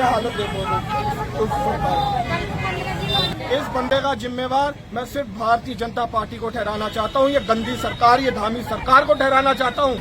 हालत देखो इस बंदे का जिम्मेवार मैं सिर्फ भारतीय जनता पार्टी को ठहराना चाहता हूँ। ये गंदी सरकार, ये धामी सरकार को ठहराना चाहता हूँ।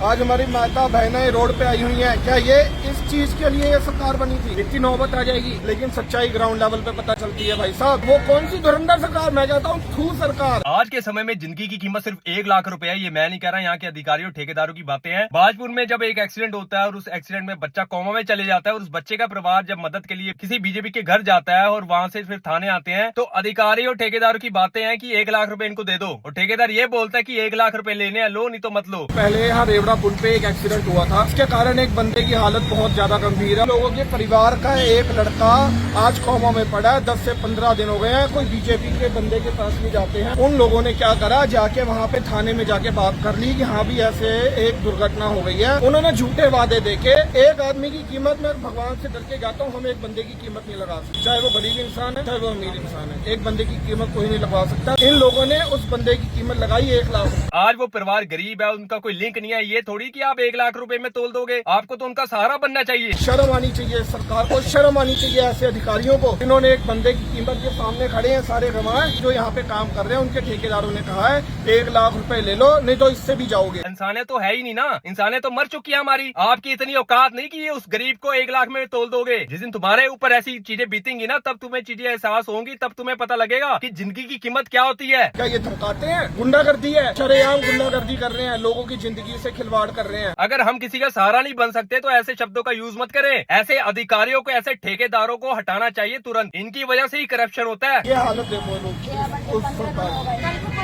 आज हमारी माता बहनें रोड पे आई हुई हैं। क्या ये इस चीज के लिए ये सरकार बनी थी? इतनी नौबत आ जाएगी, लेकिन सच्चाई ग्राउंड लेवल पे पता चलती है भाई साहब। वो कौन सी धुरंधर सरकार, मैं कहता हूँ थू सरकार। आज के समय में जिंदगी की कीमत सिर्फ 1 लाख रुपए है। ये मैं नहीं कह रहा, यहाँ के अधिकारियों ठेकेदारों की बातें हैं। बाजपुर में जब एक एक्सीडेंट होता है और उस एक्सीडेंट में बच्चा कोमा में चले जाता है और उस बच्चे का परिवार जब मदद के लिए किसी बीजेपी के घर जाता है और वहाँ से फिर थाने आते हैं, तो अधिकारी और ठेकेदारों की बातें हैं कि 1 लाख रुपए इनको दे दो, और ठेकेदार ये बोलता है कि 1 लाख रुपए लेने हैं, लो नहीं तो मत लो। पहले यहाँ रेवड़ा पुल पे एक एक्सीडेंट हुआ था, इसके कारण एक बंदे की हालत बहुत ज्यादा गंभीर है। लोगों के परिवार का एक लड़का आज कोमा में पड़ा है, 10 से 15 दिन हो गए हैं। कोई बीजेपी के बंदे के पास भी जाते हैं। उन लोगों ने क्या करा, जाके वहाँ पे थाने में जाके बात कर ली कि हाँ भी ऐसे एक दुर्घटना हो गई है। उन्होंने झूठे वादे देके एक आदमी की कीमत में भगवान से डर के जाता हूँ, हम एक बंदे की कीमत नहीं लगा सकते, चाहे वो गरीब इंसान है चाहे वो अमीर इंसान है। एक बंदे की कीमत कोई नहीं लगा सकता। इन लोगों ने उस बंदे की कीमत लगाई 1 लाख। आज वो परिवार गरीब है, उनका कोई लिंक नहीं है। ये थोड़ी कि आप 1 लाख रुपए में तोल दोगे, आपको तो उनका सहारा बनना चाहिए। शर्म आनी चाहिए सरकार को, शर्म आनी चाहिए ऐसे अधिकारियों को। इन्होंने एक बंदे की कीमत के सामने खड़े हैं सारे गवाह जो यहाँ पे काम कर रहे हैं। उनके ठेकेदारों ने कहा है 1 लाख रुपए ले लो, नहीं तो इससे भी जाओगे। इंसानियत तो है ही नहीं ना, इंसानियत तो मर चुकी है हमारी। आपकी इतनी औकात नहीं कि ये उस गरीब को 1 लाख में तोल दोगे। जिस दिन तुम्हारे ऊपर ऐसी चीजें बीतेंगी ना, तब तुम्हें चीजें एहसास होंगी, तब तुम्हें पता लगेगा कि जिंदगी की कीमत क्या होती है। क्या ये धमकाते हैं? गुंडागर्दी है, शरेआम गुंडागर्दी कर रहे हैं, लोगों की जिंदगी से खिलवाड़ कर रहे हैं। अगर हम किसी का सहारा नहीं बन सकते तो ऐसे शब्दों का यूज मत करें। ऐसे अधिकारियों को, ऐसे ठेकेदारों को हटाना चाहिए तुरंत। इनकी वजह से ही करप्शन होता है। ये हालत देखो उस सरकार।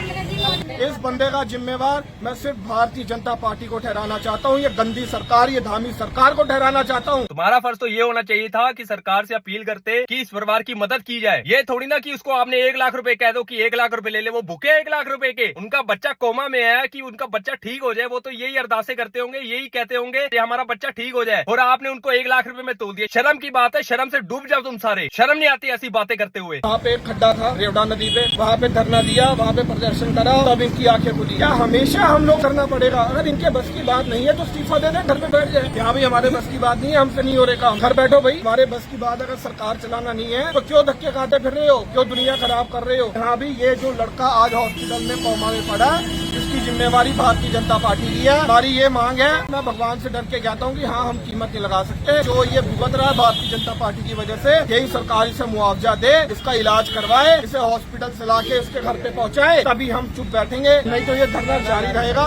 इस बंदे का जिम्मेवार मैं सिर्फ भारतीय जनता पार्टी को ठहराना चाहता हूँ। ये गंदी सरकार, ये धामी सरकार को ठहराना चाहता हूँ। तुम्हारा फर्ज तो ये होना चाहिए था कि सरकार से अपील करते कि इस परिवार की मदद की जाए। ये थोड़ी ना कि उसको आपने 1 लाख रुपए कह दो कि 1 लाख रुपए ले ले। वो भूखे 1 लाख रुपए के, उनका बच्चा कोमा में है कि उनका बच्चा ठीक हो जाए। वो तो यही अरदासें करते होंगे, यही कहते होंगे कि हमारा बच्चा ठीक हो जाए, और आपने उनको 1 लाख रुपए में तोल दिया। शर्म की बात है, शर्म से डूब जाओ तुम सारे। शर्म नहीं आती ऐसी बातें करते हुए। वहाँ पे एक खड्डा था रेवड़ा नदी पे, वहाँ पे धरना दिया, वहाँ पे प्रदर्शन करा, तब इनकी आंखें खुली। क्या हमेशा हम लोग करना पड़ेगा? अगर इनके बस की बात नहीं है तो इस्तीफा दे दें, घर पे बैठ जाए। यहाँ भी हमारे बस की बात नहीं है, हमसे नहीं हो रहे काम, घर बैठो भाई। हमारे बस की बात अगर सरकार चलाना नहीं है तो क्यों धक्के खाते फिर रहे हो, क्यों दुनिया खराब कर रहे हो? यहाँ भी ये जो लड़का आज हॉस्पिटल में कोमा में पड़ा, इसकी जिम्मेवारी भारतीय जनता पार्टी की है। हमारी ये मांग है, मैं भगवान से डर के कहता हूँ कि हाँ हम कीमत नहीं लगा सकते। जो ये भुगत रहा है भारतीय जनता पार्टी की वजह से, यही सरकार इसे मुआवजा दे, इसका इलाज करवाए, इसे हॉस्पिटल से लाके इसके घर पे पहुँचाए, तभी हम चुप बैठेंगे, नहीं तो ये धरना जारी रहेगा।